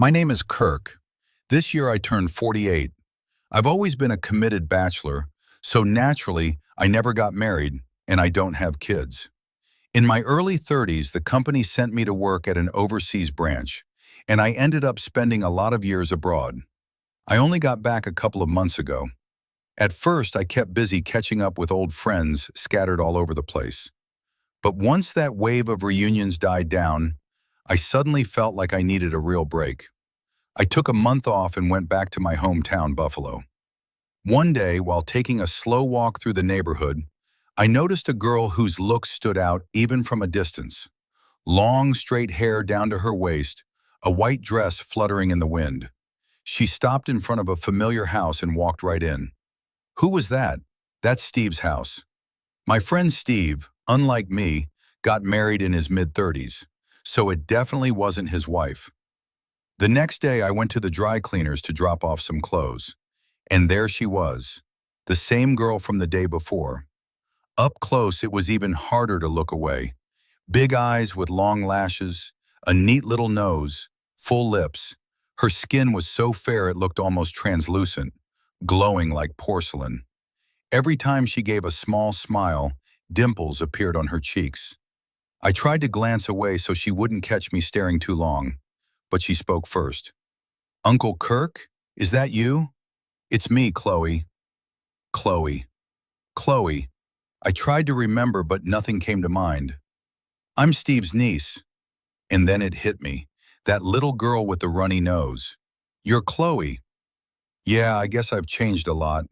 My name is Kirk. This year I turned 48. I've always been a committed bachelor, so naturally I never got married and I don't have kids. In my early 30s, the company sent me to work at an overseas branch, and I ended up spending a lot of years abroad. I only got back a couple of months ago. At first, I kept busy catching up with old friends scattered all over the place. But once that wave of reunions died down, I suddenly felt like I needed a real break. I took a month off and went back to my hometown, Buffalo. One day, while taking a slow walk through the neighborhood, I noticed a girl whose looks stood out even from a distance. Long, straight hair down to her waist, a white dress fluttering in the wind. She stopped in front of a familiar house and walked right in. Who was that? That's Steve's house. My friend Steve, unlike me, got married in his mid-30s, so it definitely wasn't his wife. The next day, I went to the dry cleaners to drop off some clothes. And there she was, the same girl from the day before. Up close, it was even harder to look away. Big eyes with long lashes, a neat little nose, full lips. Her skin was so fair it looked almost translucent, glowing like porcelain. Every time she gave a small smile, dimples appeared on her cheeks. I tried to glance away so she wouldn't catch me staring too long, but she spoke first. "Uncle Kirk, is that you?" "It's me, Chloe." Chloe. Chloe. I tried to remember, but nothing came to mind. "I'm Steve's niece." And then it hit me. That little girl with the runny nose. "You're Chloe." "Yeah, I guess I've changed a lot.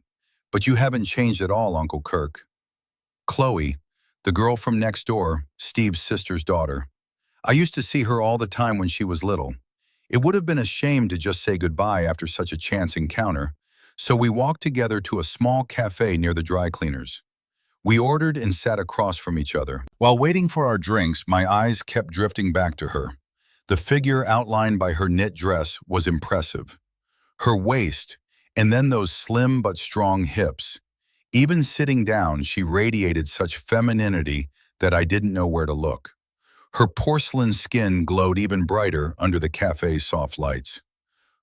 But you haven't changed at all, Uncle Kirk." Chloe, the girl from next door, Steve's sister's daughter. I used to see her all the time when she was little. It would have been a shame to just say goodbye after such a chance encounter, so we walked together to a small cafe near the dry cleaners. We ordered and sat across from each other. While waiting for our drinks, my eyes kept drifting back to her. The figure outlined by her knit dress was impressive. Her waist, and then those slim but strong hips. Even sitting down, she radiated such femininity that I didn't know where to look. Her porcelain skin glowed even brighter under the cafe's soft lights.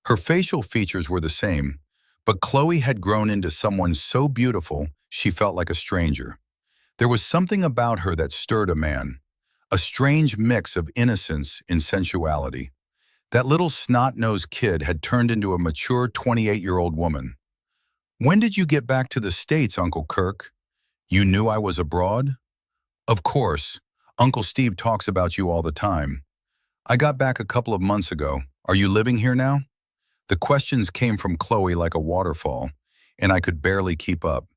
Her facial features were the same, but Chloe had grown into someone so beautiful she felt like a stranger. There was something about her that stirred a man, a strange mix of innocence and sensuality. That little snot-nosed kid had turned into a mature 28-year-old woman. "When did you get back to the States, Uncle Kirk? You knew I was abroad?" "Of course. Uncle Steve talks about you all the time." "I got back a couple of months ago. Are you living here now?" The questions came from Chloe like a waterfall, and I could barely keep up.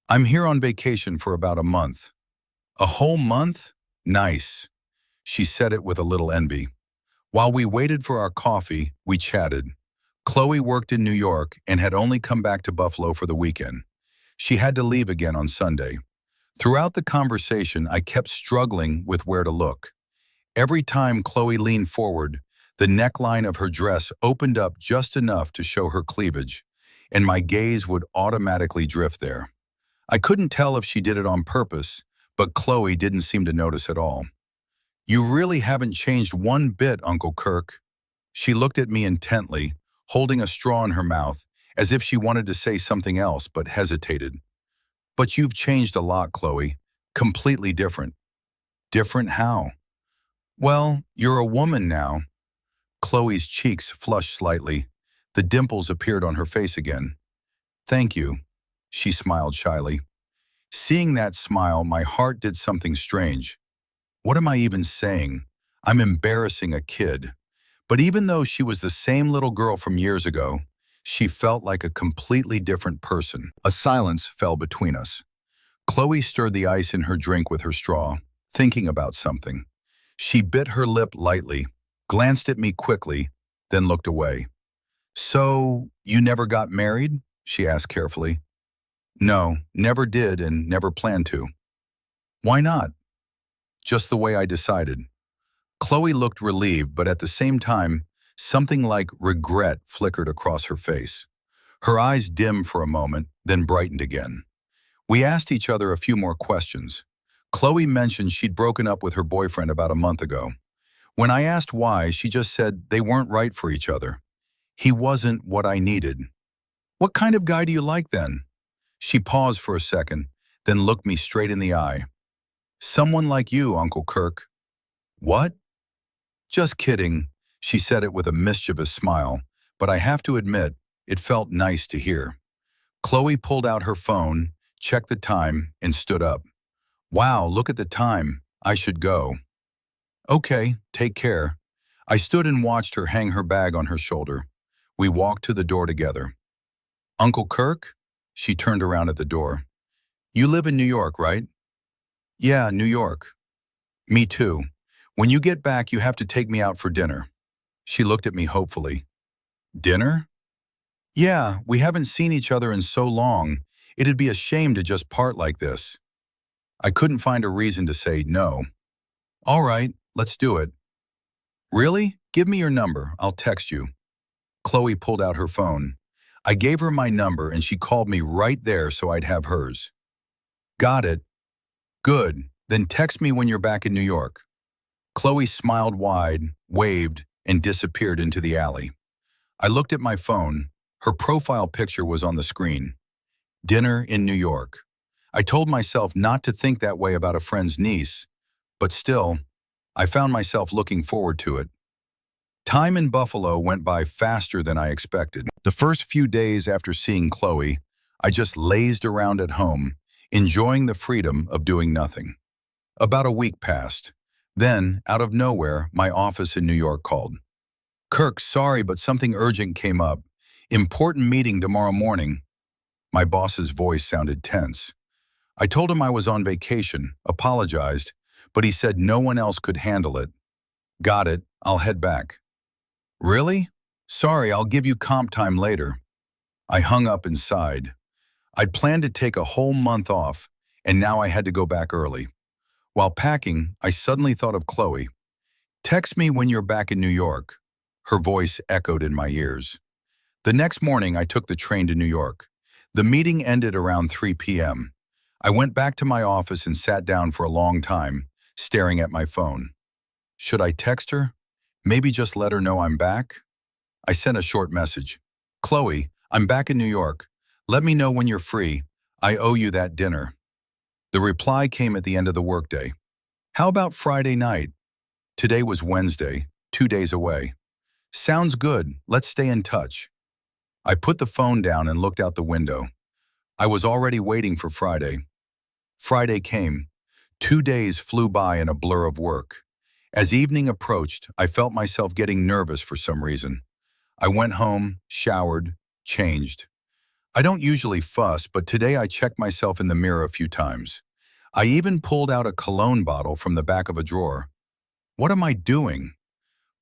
"I'm here on vacation for about a month." "A whole month? Nice." She said it with a little envy. While we waited for our coffee, we chatted. Chloe worked in New York and had only come back to Buffalo for the weekend. She had to leave again on Sunday. Throughout the conversation, I kept struggling with where to look. Every time Chloe leaned forward, the neckline of her dress opened up just enough to show her cleavage, and my gaze would automatically drift there. I couldn't tell if she did it on purpose, but Chloe didn't seem to notice at all. "You really haven't changed one bit, Uncle Kirk." She looked at me intently, holding a straw in her mouth, as if she wanted to say something else but hesitated. "But you've changed a lot, Chloe. Completely different." "Different how?" "Well, you're a woman now." Chloe's cheeks flushed slightly. The dimples appeared on her face again. "Thank you," she smiled shyly. Seeing that smile, my heart did something strange. What am I even saying? I'm embarrassing a kid. But even though she was the same little girl from years ago, she felt like a completely different person. A silence fell between us. Chloe stirred the ice in her drink with her straw, thinking about something. She bit her lip lightly, glanced at me quickly, then looked away. "So, you never got married?" she asked carefully. "No, never did and never planned to." "Why not?" "Just the way I decided." Chloe looked relieved, but at the same time, something like regret flickered across her face. Her eyes dimmed for a moment, then brightened again. We asked each other a few more questions. Chloe mentioned she'd broken up with her boyfriend about a month ago. When I asked why, she just said they weren't right for each other. He wasn't what I needed. What kind of guy do you like then? She paused for a second, then looked me straight in the eye. Someone like you, Uncle Kirk. What? Just kidding. She said it with a mischievous smile, but I have to admit, it felt nice to hear. Chloe pulled out her phone, checked the time, and stood up. Wow, look at the time. I should go. Okay, take care. I stood and watched her hang her bag on her shoulder. We walked to the door together. Uncle Kirk? She turned around at the door. You live in New York, right? Yeah, New York. Me too. When you get back, you have to take me out for dinner. She looked at me hopefully. Dinner? Yeah, we haven't seen each other in so long. It'd be a shame to just part like this. I couldn't find a reason to say no. All right, let's do it. Really? Give me your number. I'll text you. Chloe pulled out her phone. I gave her my number and she called me right there so I'd have hers. Got it. Good. Then text me when you're back in New York. Chloe smiled wide, waved, and disappeared into the alley. I looked at my phone. Her profile picture was on the screen. Dinner in New York. I told myself not to think that way about a friend's niece, but still, I found myself looking forward to it. Time in Buffalo went by faster than I expected. The first few days after seeing Chloe, I just lazed around at home, enjoying the freedom of doing nothing. About a week passed. Then, out of nowhere, my office in New York called. Kirk, sorry, but something urgent came up. Important meeting tomorrow morning. My boss's voice sounded tense. I told him I was on vacation, apologized, but he said no one else could handle it. Got it, I'll head back. Really? Sorry, I'll give you comp time later. I hung up and sighed. I'd planned to take a whole month off, and now I had to go back early. While packing, I suddenly thought of Chloe. Text me when you're back in New York. Her voice echoed in my ears. The next morning, I took the train to New York. The meeting ended around 3 p.m. I went back to my office and sat down for a long time, staring at my phone. Should I text her? Maybe just let her know I'm back? I sent a short message. Chloe, I'm back in New York. Let me know when you're free. I owe you that dinner. The reply came at the end of the workday. How about Friday night? Today was Wednesday, 2 days away. Sounds good. Let's stay in touch. I put the phone down and looked out the window. I was already waiting for Friday. Friday came. 2 days flew by in a blur of work. As evening approached, I felt myself getting nervous for some reason. I went home, showered, changed. I don't usually fuss, but today I checked myself in the mirror a few times. I even pulled out a cologne bottle from the back of a drawer. What am I doing?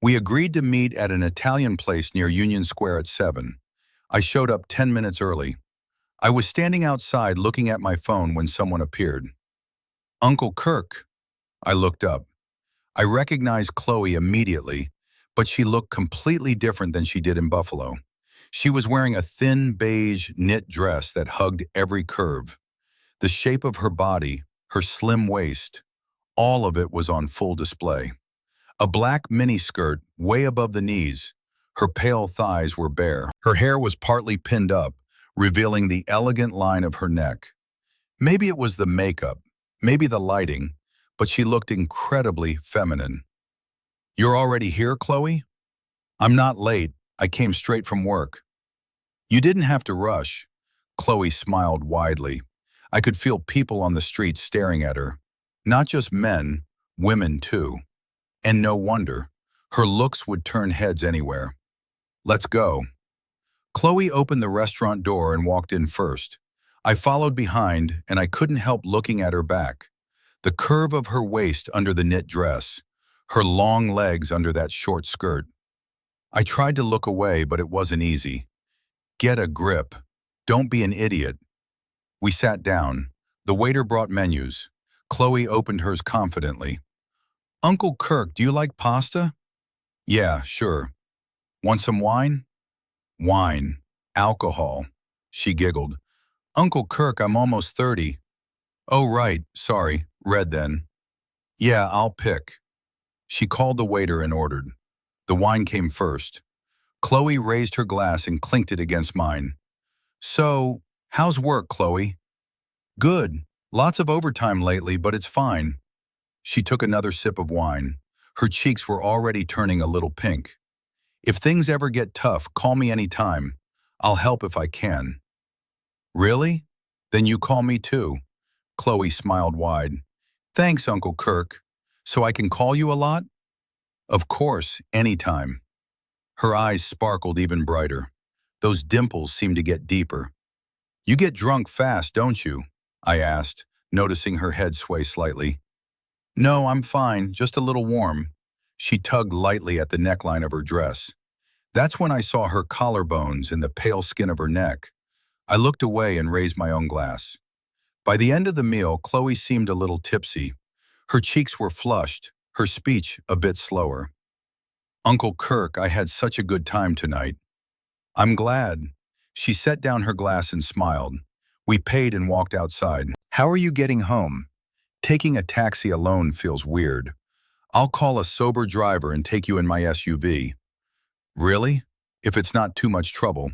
We agreed to meet at an Italian place near Union Square at 7. I showed up 10 minutes early. I was standing outside looking at my phone when someone appeared. Uncle Kirk. I looked up. I recognized Chloe immediately, but she looked completely different than she did in Buffalo. She was wearing a thin beige knit dress that hugged every curve. The shape of her body, her slim waist, all of it was on full display. A black miniskirt way above the knees. Her pale thighs were bare. Her hair was partly pinned up, revealing the elegant line of her neck. Maybe it was the makeup, maybe the lighting, but she looked incredibly feminine. You're already here, Chloe? I'm not late. I came straight from work. You didn't have to rush. Chloe smiled widely. I could feel people on the street staring at her. Not just men, women too. And no wonder. Her looks would turn heads anywhere. Let's go. Chloe opened the restaurant door and walked in first. I followed behind, and I couldn't help looking at her back. The curve of her waist under the knit dress, her long legs under that short skirt. I tried to look away, but it wasn't easy. Get a grip. Don't be an idiot. We sat down. The waiter brought menus. Chloe opened hers confidently. Uncle Kirk, do you like pasta? Yeah, sure. Want some wine? Wine. Alcohol. She giggled. Uncle Kirk, I'm almost 30. Oh, right. Sorry. Red then. Yeah, I'll pick. She called the waiter and ordered. The wine came first. Chloe raised her glass and clinked it against mine. So, how's work, Chloe? Good. Lots of overtime lately, but it's fine. She took another sip of wine. Her cheeks were already turning a little pink. If things ever get tough, call me anytime. I'll help if I can. Really? Then you call me too. Chloe smiled wide. Thanks, Uncle Kirk. So I can call you a lot? Of course, anytime. Her eyes sparkled even brighter. Those dimples seemed to get deeper. You get drunk fast, don't you? I asked, noticing her head sway slightly. No, I'm fine, just a little warm. She tugged lightly at the neckline of her dress. That's when I saw her collarbones and the pale skin of her neck. I looked away and raised my own glass. By the end of the meal, Chloe seemed a little tipsy. Her cheeks were flushed, her speech a bit slower. Uncle Kirk, I had such a good time tonight. I'm glad. She set down her glass and smiled. We paid and walked outside. How are you getting home? Taking a taxi alone feels weird. I'll call a sober driver and take you in my SUV. Really? If it's not too much trouble.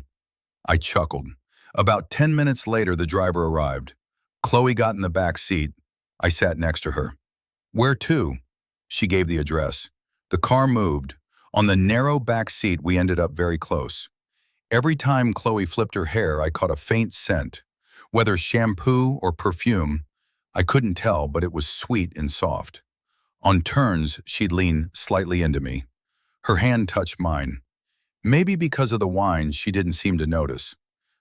I chuckled. About 10 minutes later, the driver arrived. Chloe got in the back seat. I sat next to her. Where to? She gave the address. The car moved. On the narrow back seat, we ended up very close. Every time Chloe flipped her hair, I caught a faint scent. Whether shampoo or perfume, I couldn't tell, but it was sweet and soft. On turns, she'd lean slightly into me. Her hand touched mine. Maybe because of the wine, she didn't seem to notice.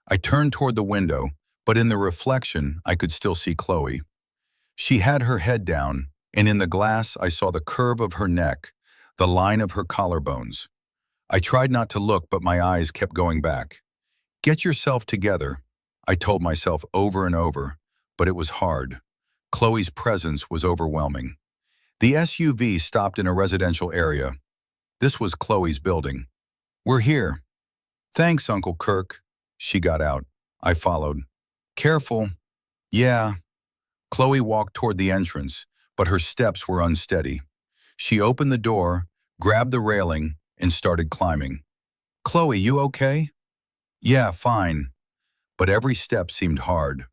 I turned toward the window, but in the reflection, I could still see Chloe. She had her head down, and in the glass, I saw the curve of her neck, the line of her collarbones. I tried not to look, but my eyes kept going back. Get yourself together, I told myself over and over, but it was hard. Chloe's presence was overwhelming. The SUV stopped in a residential area. This was Chloe's building. We're here. Thanks, Uncle Kirk. She got out. I followed. Careful. Yeah. Chloe walked toward the entrance, but her steps were unsteady. She opened the door, grabbed the railing, and started climbing. Chloe, you okay? Yeah, fine. But every step seemed hard.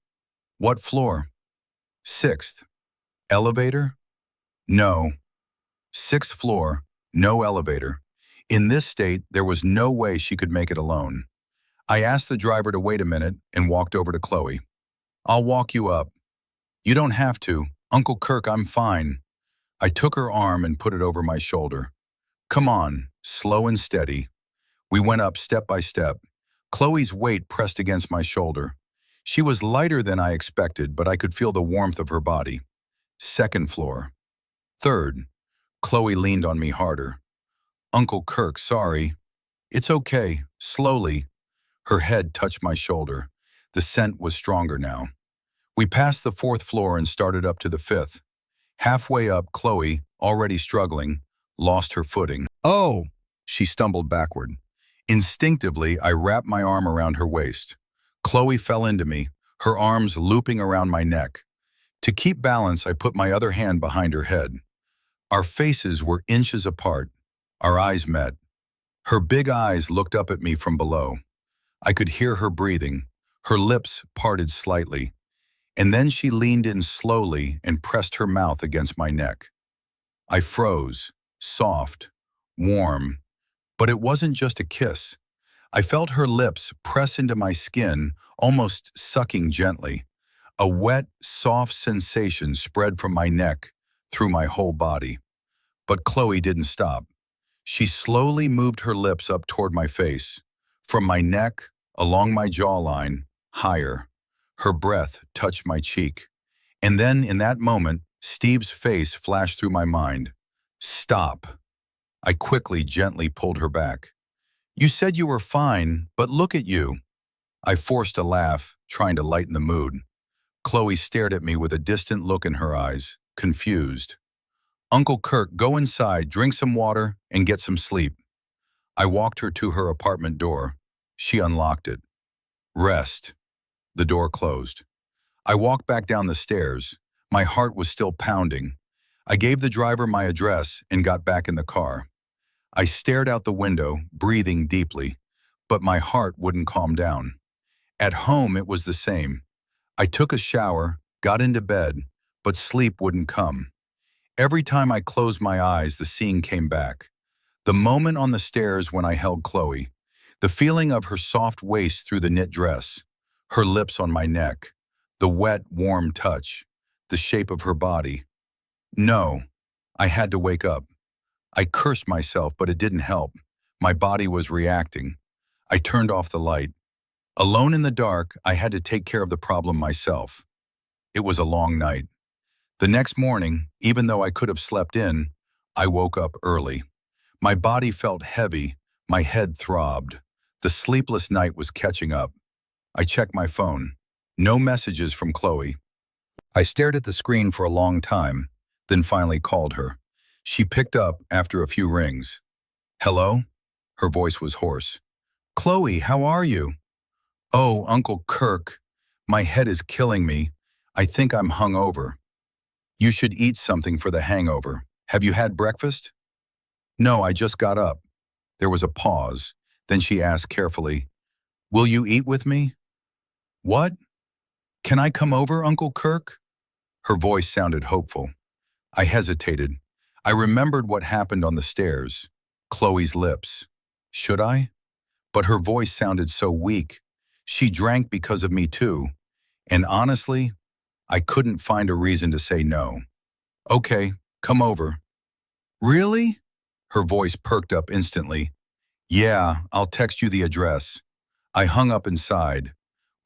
What floor? 6th. Elevator? No. 6th floor, no elevator. In this state, there was no way she could make it alone. I asked the driver to wait a minute and walked over to Chloe. I'll walk you up. You don't have to. Uncle Kirk, I'm fine. I took her arm and put it over my shoulder. Come on, slow and steady. We went up step by step. Chloe's weight pressed against my shoulder. She was lighter than I expected, but I could feel the warmth of her body. 2nd floor. 3rd. Chloe leaned on me harder. Uncle Kirk, sorry. It's okay. Slowly. Her head touched my shoulder. The scent was stronger now. We passed the 4th floor and started up to the 5th. Halfway up, Chloe, already struggling, lost her footing. Oh! She stumbled backward. Instinctively, I wrapped my arm around her waist. Chloe fell into me, her arms looping around my neck. To keep balance, I put my other hand behind her head. Our faces were inches apart. Our eyes met. Her big eyes looked up at me from below. I could hear her breathing. Her lips parted slightly. And then she leaned in slowly and pressed her mouth against my neck. I froze, soft, warm. But it wasn't just a kiss. I felt her lips press into my skin, almost sucking gently. A wet, soft sensation spread from my neck through my whole body. But Chloe didn't stop. She slowly moved her lips up toward my face, from my neck, along my jawline, higher. Her breath touched my cheek. And then, in that moment, Steve's face flashed through my mind. Stop. I quickly, gently pulled her back. You said you were fine, but look at you. I forced a laugh, trying to lighten the mood. Chloe stared at me with a distant look in her eyes, confused. Uncle Kirk, go inside, drink some water, and get some sleep. I walked her to her apartment door. She unlocked it. Rest. The door closed. I walked back down the stairs. My heart was still pounding. I gave the driver my address and got back in the car. I stared out the window, breathing deeply, but my heart wouldn't calm down. At home, it was the same. I took a shower, got into bed, but sleep wouldn't come. Every time I closed my eyes, the scene came back. The moment on the stairs when I held Chloe, the feeling of her soft waist through the knit dress, her lips on my neck, the wet, warm touch, the shape of her body. No, I had to wake up. I cursed myself, but it didn't help. My body was reacting. I turned off the light. Alone in the dark, I had to take care of the problem myself. It was a long night. The next morning, even though I could have slept in, I woke up early. My body felt heavy, my head throbbed. The sleepless night was catching up. I checked my phone. No messages from Chloe. I stared at the screen for a long time, then finally called her. She picked up after a few rings. Hello? Her voice was hoarse. Chloe, how are you? Oh, Uncle Kirk, my head is killing me. I think I'm hungover. You should eat something for the hangover. Have you had breakfast? No, I just got up. There was a pause. Then she asked carefully, will you eat with me? What? Can I come over, Uncle Kirk? Her voice sounded hopeful. I hesitated. I remembered what happened on the stairs. Chloe's lips. Should I? But her voice sounded so weak. She drank because of me too. And honestly, I couldn't find a reason to say no. Okay, come over. Really? Her voice perked up instantly. Yeah, I'll text you the address. I hung up and sighed.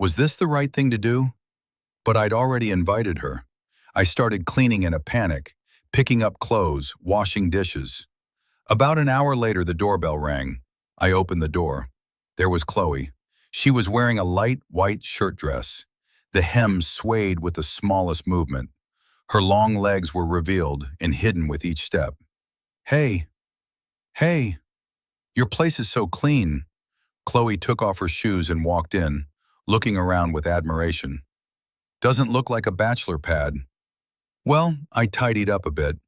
Was this the right thing to do? But I'd already invited her. I started cleaning in a panic, picking up clothes, washing dishes. About an hour later, the doorbell rang. I opened the door. There was Chloe. She was wearing a light white shirt dress. The hem swayed with the smallest movement. Her long legs were revealed and hidden with each step. Hey, hey, your place is so clean. Chloe took off her shoes and walked in, looking around with admiration. Doesn't look like a bachelor pad. Well, I tidied up a bit.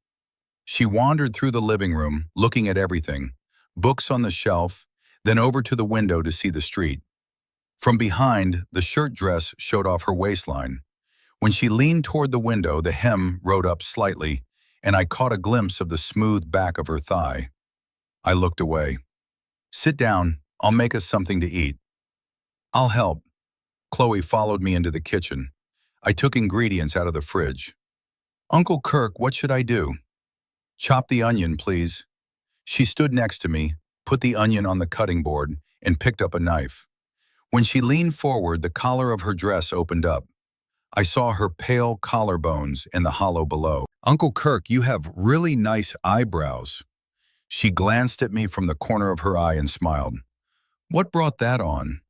She wandered through the living room, looking at everything, books on the shelf, then over to the window to see the street. From behind, the shirt dress showed off her waistline. When she leaned toward the window, the hem rode up slightly, and I caught a glimpse of the smooth back of her thigh. I looked away. Sit down, I'll make us something to eat. I'll help. Chloe followed me into the kitchen. I took ingredients out of the fridge. Uncle Kirk, what should I do? Chop the onion, please. She stood next to me, put the onion on the cutting board, and picked up a knife. When she leaned forward, the collar of her dress opened up. I saw her pale collarbones and the hollow below. Uncle Kirk, you have really nice eyebrows. She glanced at me from the corner of her eye and smiled. What brought that on?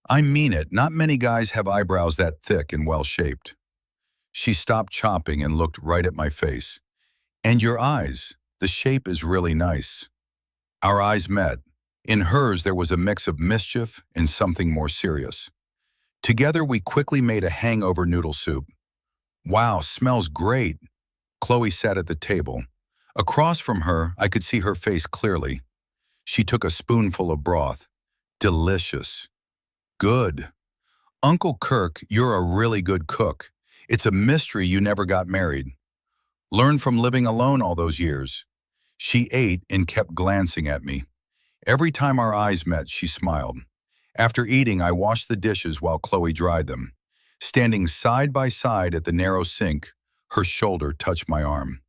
I mean it, not many guys have eyebrows that thick and well-shaped. She stopped chopping and looked right at my face. And your eyes, the shape is really nice. Our eyes met. In hers, there was a mix of mischief and something more serious. Together, we quickly made a hangover noodle soup. Wow, smells great. Chloe sat at the table. Across from her, I could see her face clearly. She took a spoonful of broth. Delicious. Good. Uncle Kirk, you're a really good cook. It's a mystery you never got married. Learned from living alone all those years. She ate and kept glancing at me. Every time our eyes met, she smiled. After eating, I washed the dishes while Chloe dried them. Standing side by side at the narrow sink, her shoulder touched my arm.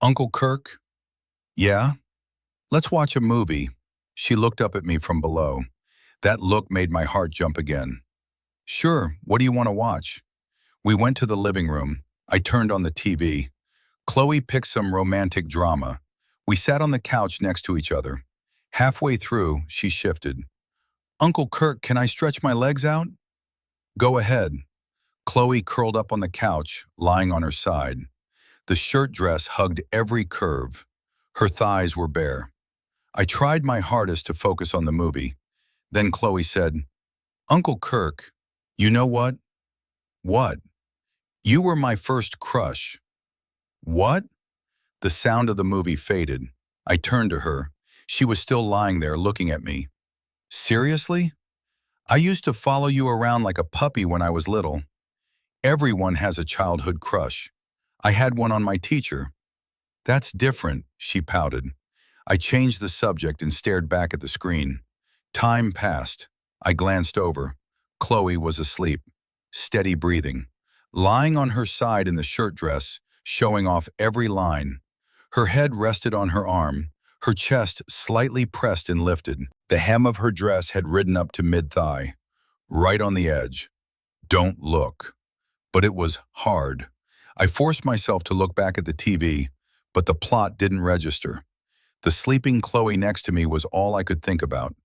Uncle Kirk? Yeah? Let's watch a movie. She looked up at me from below. That look made my heart jump again. Sure, what do you want to watch? We went to the living room. I turned on the TV. Chloe picked some romantic drama. We sat on the couch next to each other. Halfway through, she shifted. Uncle Kirk, can I stretch my legs out? Go ahead. Chloe curled up on the couch, lying on her side. The shirt dress hugged every curve. Her thighs were bare. I tried my hardest to focus on the movie. Then Chloe said, Uncle Kirk, you know what? What? You were my first crush. What? The sound of the movie faded. I turned to her. She was still lying there looking at me. Seriously? I used to follow you around like a puppy when I was little. Everyone has a childhood crush. I had one on my teacher. That's different, she pouted. I changed the subject and stared back at the screen. Time passed. I glanced over. Chloe was asleep, steady breathing, lying on her side in the shirt dress, showing off every line. Her head rested on her arm, her chest slightly pressed and lifted. The hem of her dress had ridden up to mid-thigh, right on the edge. Don't look. But it was hard. I forced myself to look back at the TV, but the plot didn't register. The sleeping Chloe next to me was all I could think about.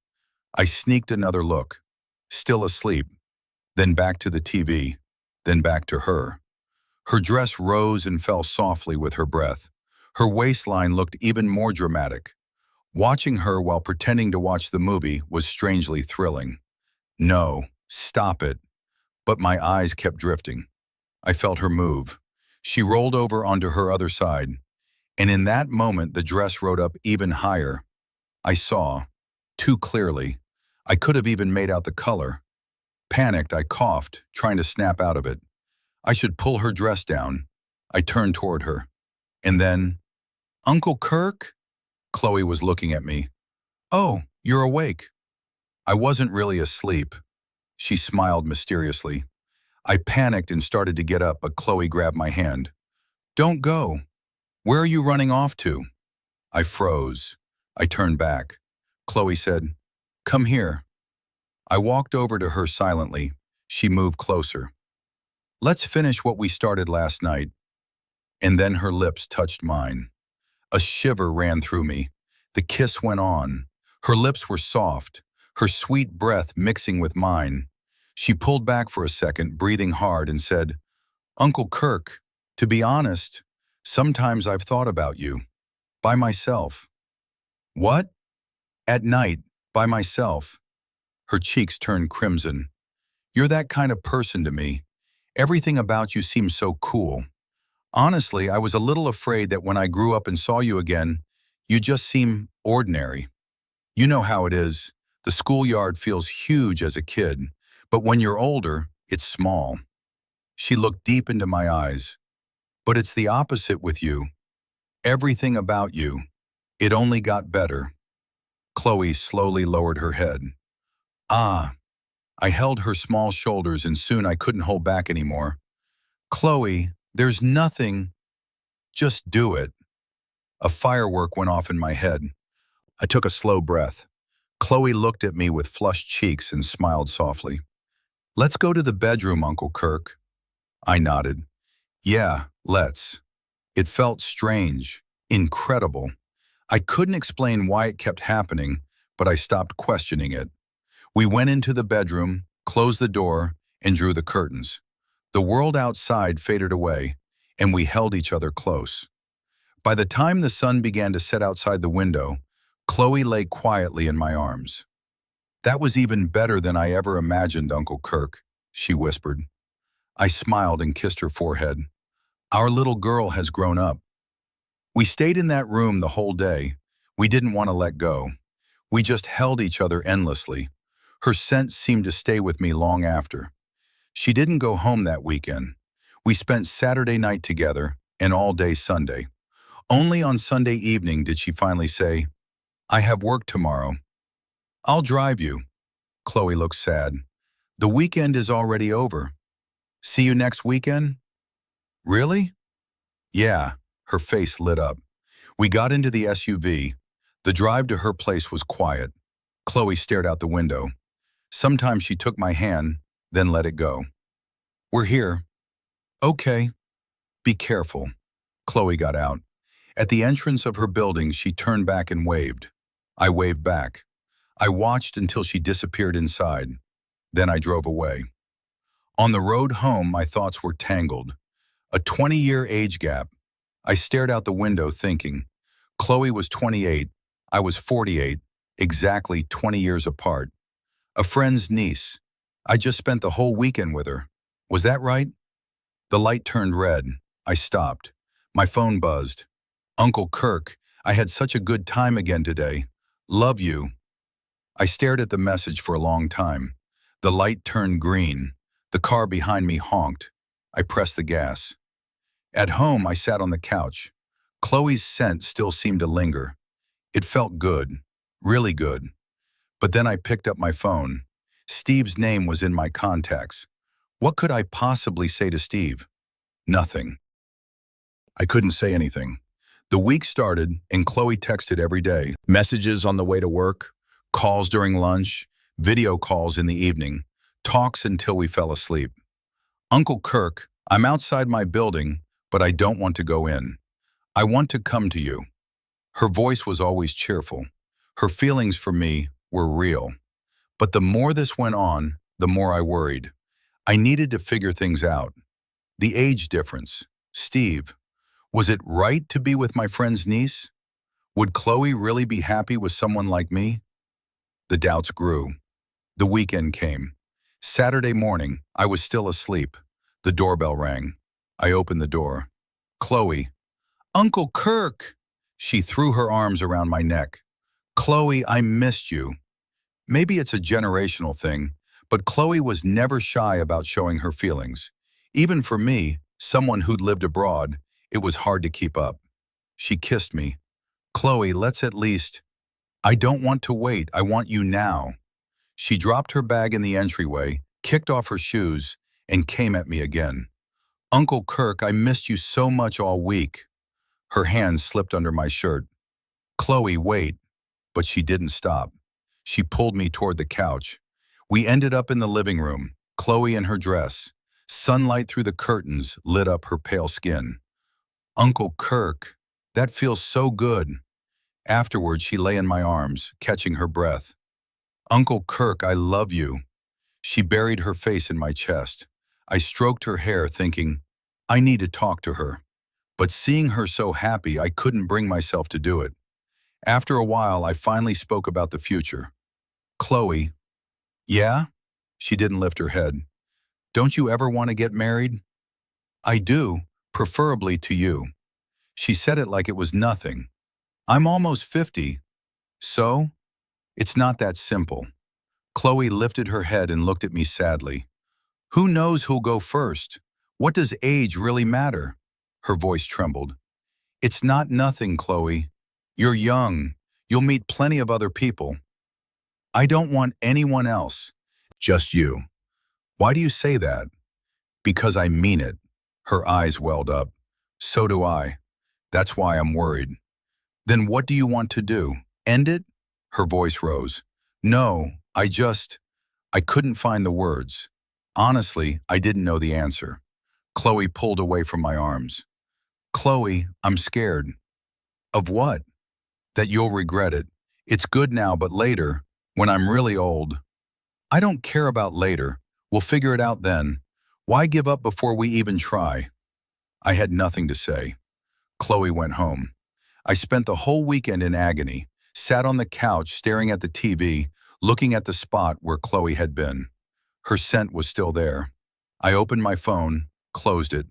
I sneaked another look. Still asleep. Then back to the TV. Then back to her. Her dress rose and fell softly with her breath. Her waistline looked even more dramatic. Watching her while pretending to watch the movie was strangely thrilling. No, stop it. But my eyes kept drifting. I felt her move. She rolled over onto her other side, and in that moment the dress rode up even higher. I saw, too clearly. I could have even made out the color. Panicked, I coughed, trying to snap out of it. I should pull her dress down. I turned toward her. And then, "Uncle Kirk?" Chloe was looking at me. "Oh, you're awake." I wasn't really asleep. She smiled mysteriously. I panicked and started to get up, but Chloe grabbed my hand. "Don't go. Where are you running off to?" I froze. I turned back. Chloe said, "Come here." I walked over to her silently. She moved closer. "Let's finish what we started last night." And then her lips touched mine. A shiver ran through me. The kiss went on. Her lips were soft, her sweet breath mixing with mine. She pulled back for a second, breathing hard, and said, "Uncle Kirk, to be honest, sometimes I've thought about you. By myself." "What?" "At night, by myself." Her cheeks turned crimson. "You're that kind of person to me. Everything about you seems so cool. Honestly, I was a little afraid that when I grew up and saw you again, you just seem ordinary. You know how it is. The schoolyard feels huge as a kid, but when you're older, it's small." She looked deep into my eyes. "But it's the opposite with you. Everything about you. It only got better." Chloe slowly lowered her head. "Ah." I held her small shoulders and soon I couldn't hold back anymore. "Chloe, there's nothing. Just do it." A firework went off in my head. I took a slow breath. Chloe looked at me with flushed cheeks and smiled softly. "Let's go to the bedroom, Uncle Kirk." I nodded. "Yeah, let's." It felt strange, incredible. I couldn't explain why it kept happening, but I stopped questioning it. We went into the bedroom, closed the door, and drew the curtains. The world outside faded away, and we held each other close. By the time the sun began to set outside the window, Chloe lay quietly in my arms. "That was even better than I ever imagined, Uncle Kirk," she whispered. I smiled and kissed her forehead. "Our little girl has grown up." We stayed in that room the whole day. We didn't want to let go. We just held each other endlessly. Her scent seemed to stay with me long after. She didn't go home that weekend. We spent Saturday night together and all day Sunday. Only on Sunday evening did she finally say, "I have work tomorrow." "I'll drive you." Chloe looked sad. "The weekend is already over." "See you next weekend?" "Really?" "Yeah." Her face lit up. We got into the SUV. The drive to her place was quiet. Chloe stared out the window. Sometimes she took my hand, then let it go. "We're here." "Okay." "Be careful." Chloe got out. At the entrance of her building, she turned back and waved. I waved back. I watched until she disappeared inside. Then I drove away. On the road home, my thoughts were tangled. A 20-year age gap. I stared out the window thinking. Chloe was 28. I was 48, exactly 20 years apart. A friend's niece. I just spent the whole weekend with her. Was that right? The light turned red. I stopped. My phone buzzed. Uncle Kirk, I had such a good time again today. Love you. I stared at the message for a long time. The light turned green. The car behind me honked. I pressed the gas. At home, I sat on the couch. Chloe's scent still seemed to linger. It felt good, really good. But then I picked up my phone. Steve's name was in my contacts. What could I possibly say to Steve? Nothing. I couldn't say anything. The week started, and Chloe texted every day. Messages on the way to work, calls during lunch, video calls in the evening, talks until we fell asleep. Uncle Kirk, I'm outside my building, but I don't want to go in. I want to come to you. Her voice was always cheerful. Her feelings for me were real. But the more this went on, the more I worried. I needed to figure things out. The age difference. Steve. Was it right to be with my friend's niece? Would Chloe really be happy with someone like me? The doubts grew. The weekend came. Saturday morning, I was still asleep. The doorbell rang. I opened the door. Chloe. Uncle Kirk! She threw her arms around my neck. Chloe, I missed you. Maybe it's a generational thing, but Chloe was never shy about showing her feelings. Even for me, someone who'd lived abroad, it was hard to keep up. She kissed me. Chloe, let's at least... I don't want to wait. I want you now. She dropped her bag in the entryway, kicked off her shoes, and came at me again. Uncle Kirk, I missed you so much all week. Her hand slipped under my shirt. Chloe, wait. But she didn't stop. She pulled me toward the couch. We ended up in the living room, Chloe in her dress. Sunlight through the curtains lit up her pale skin. Uncle Kirk, that feels so good. Afterward, she lay in my arms, catching her breath. Uncle Kirk, I love you. She buried her face in my chest. I stroked her hair, thinking, I need to talk to her. But seeing her so happy, I couldn't bring myself to do it. After a while, I finally spoke about the future. Chloe. Yeah? She didn't lift her head. Don't you ever want to get married? I do, preferably to you. She said it like it was nothing. I'm almost 50. So? It's not that simple. Chloe lifted her head and looked at me sadly. Who knows who'll go first? What does age really matter? Her voice trembled. It's not nothing, Chloe. You're young. You'll meet plenty of other people. I don't want anyone else. Just you. Why do you say that? Because I mean it. Her eyes welled up. So do I. That's why I'm worried. Then what do you want to do? End it? Her voice rose. No, I couldn't find the words. Honestly, I didn't know the answer. Chloe pulled away from my arms. Chloe, I'm scared. Of what? That you'll regret it. It's good now, but later, when I'm really old. I don't care about later. We'll figure it out then. Why give up before we even try? I had nothing to say. Chloe went home. I spent the whole weekend in agony, sat on the couch staring at the TV, looking at the spot where Chloe had been. Her scent was still there. I opened my phone, closed it.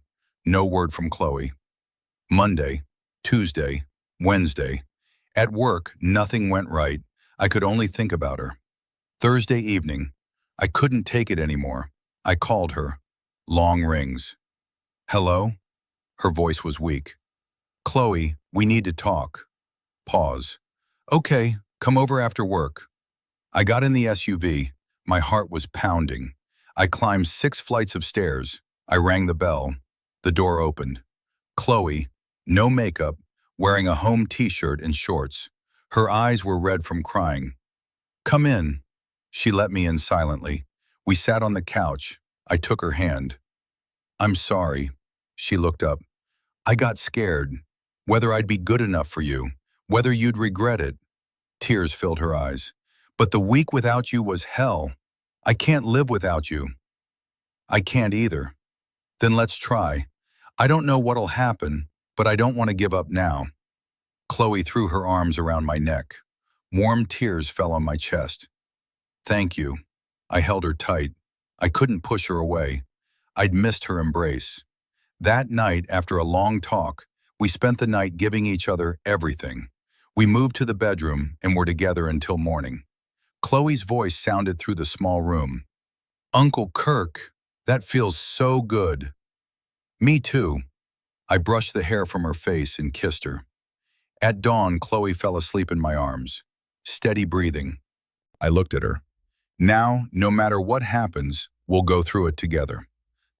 No word from Chloe. Monday, Tuesday, Wednesday. At work, nothing went right. I could only think about her. Thursday evening. I couldn't take it anymore. I called her. Long rings. Hello? Her voice was weak. Chloe, we need to talk. Pause. Okay, come over after work. I got in the SUV. My heart was pounding. I climbed 6 flights of stairs. I rang the bell. The door opened. Chloe, no makeup, wearing a home t-shirt and shorts. Her eyes were red from crying. Come in. She let me in silently. We sat on the couch. I took her hand. I'm sorry. She looked up. I got scared. Whether I'd be good enough for you. Whether you'd regret it. Tears filled her eyes. But the week without you was hell. I can't live without you. I can't either. Then let's try. I don't know what'll happen, but I don't want to give up now. Chloe threw her arms around my neck. Warm tears fell on my chest. Thank you. I held her tight. I couldn't push her away. I'd missed her embrace. That night, after a long talk, We spent the night giving each other everything. We moved to the bedroom and were together until morning. Chloe's voice sounded through the small room. Uncle Kirk, that feels so good. Me too. I brushed the hair from her face and kissed her. At dawn, Chloe fell asleep in my arms, steady breathing. I looked at her. Now, no matter what happens, we'll go through it together.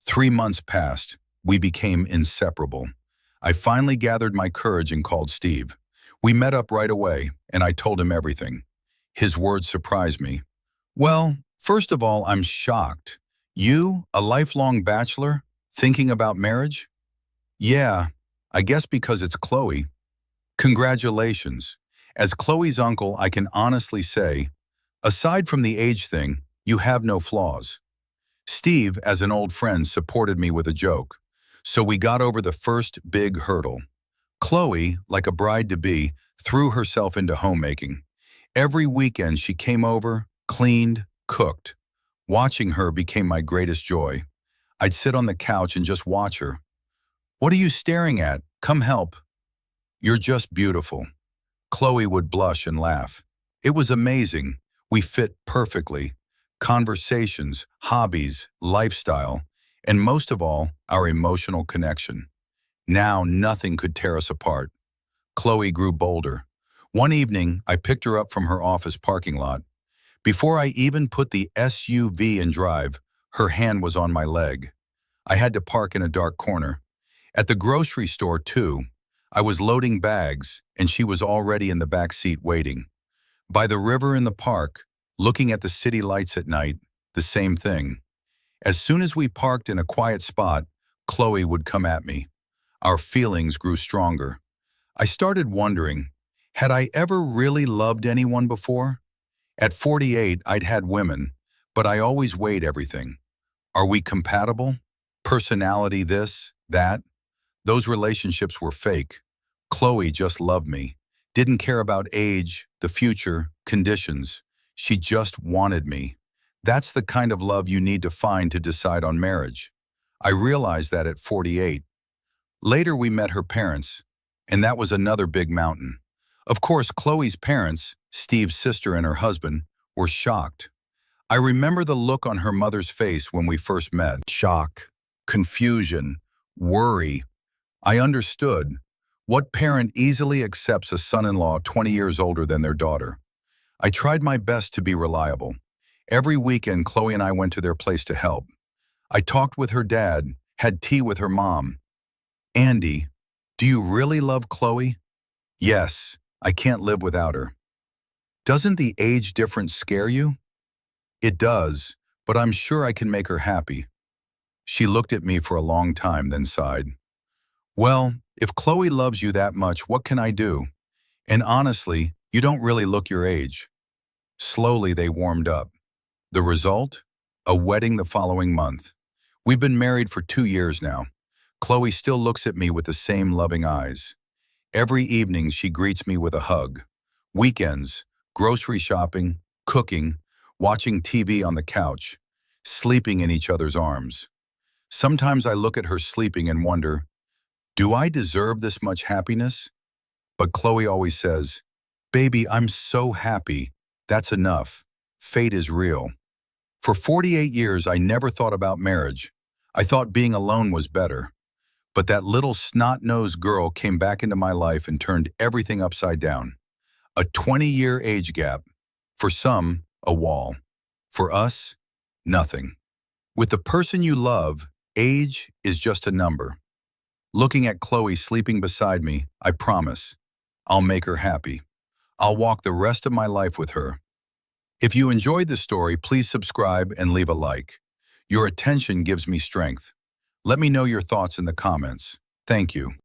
3 months passed. We became inseparable. I finally gathered my courage and called Steve. We met up right away, and I told him everything. His words surprised me. Well, first of all, I'm shocked. You, a lifelong bachelor, thinking about marriage? Yeah, I guess because it's Chloe. Congratulations. As Chloe's uncle, I can honestly say, aside from the age thing, you have no flaws. Steve, as an old friend, supported me with a joke. So we got over the first big hurdle. Chloe, like a bride-to-be, threw herself into homemaking. Every weekend she came over, cleaned, cooked. Watching her became my greatest joy. I'd sit on the couch and just watch her. What are you staring at? Come help. You're just beautiful. Chloe would blush and laugh. It was amazing. We fit perfectly. Conversations, hobbies, lifestyle, and most of all, our emotional connection. Now nothing could tear us apart. Chloe grew bolder. One evening, I picked her up from her office parking lot. Before I even put the SUV in drive, her hand was on my leg. I had to park in a dark corner. At the grocery store, too, I was loading bags, and she was already in the back seat waiting. By the river in the park, looking at the city lights at night, the same thing. As soon as we parked in a quiet spot, Chloe would come at me. Our feelings grew stronger. I started wondering, had I ever really loved anyone before? At 48, I'd had women, but I always weighed everything. Are we compatible? Personality this, that? Those relationships were fake. Chloe just loved me. Didn't care about age, the future, conditions. She just wanted me. That's the kind of love you need to find to decide on marriage. I realized that at 48. Later we met her parents, and that was another big mountain. Of course, Chloe's parents, Steve's sister and her husband, were shocked. I remember the look on her mother's face when we first met. Shock, confusion, worry. I understood. What parent easily accepts a son-in-law 20 years older than their daughter? I tried my best to be reliable. Every weekend, Chloe and I went to their place to help. I talked with her dad, had tea with her mom. Andy, do you really love Chloe? Yes, I can't live without her. Doesn't the age difference scare you? It does, but I'm sure I can make her happy. She looked at me for a long time, then sighed. Well, if Chloe loves you that much, what can I do? And honestly, you don't really look your age. Slowly, they warmed up. The result? A wedding the following month. We've been married for 2 years now. Chloe still looks at me with the same loving eyes. Every evening, she greets me with a hug. Weekends, grocery shopping, cooking, watching TV on the couch, sleeping in each other's arms. Sometimes I look at her sleeping and wonder, do I deserve this much happiness? But Chloe always says, baby, I'm so happy. That's enough. Fate is real. For 48 years, I never thought about marriage. I thought being alone was better. But that little snot-nosed girl came back into my life and turned everything upside down. A 20-year age gap. For some, a wall. For us, nothing. With the person you love, age is just a number. Looking at Chloe sleeping beside me, I promise, I'll make her happy. I'll walk the rest of my life with her. If you enjoyed this story, please subscribe and leave a like. Your attention gives me strength. Let me know your thoughts in the comments. Thank you.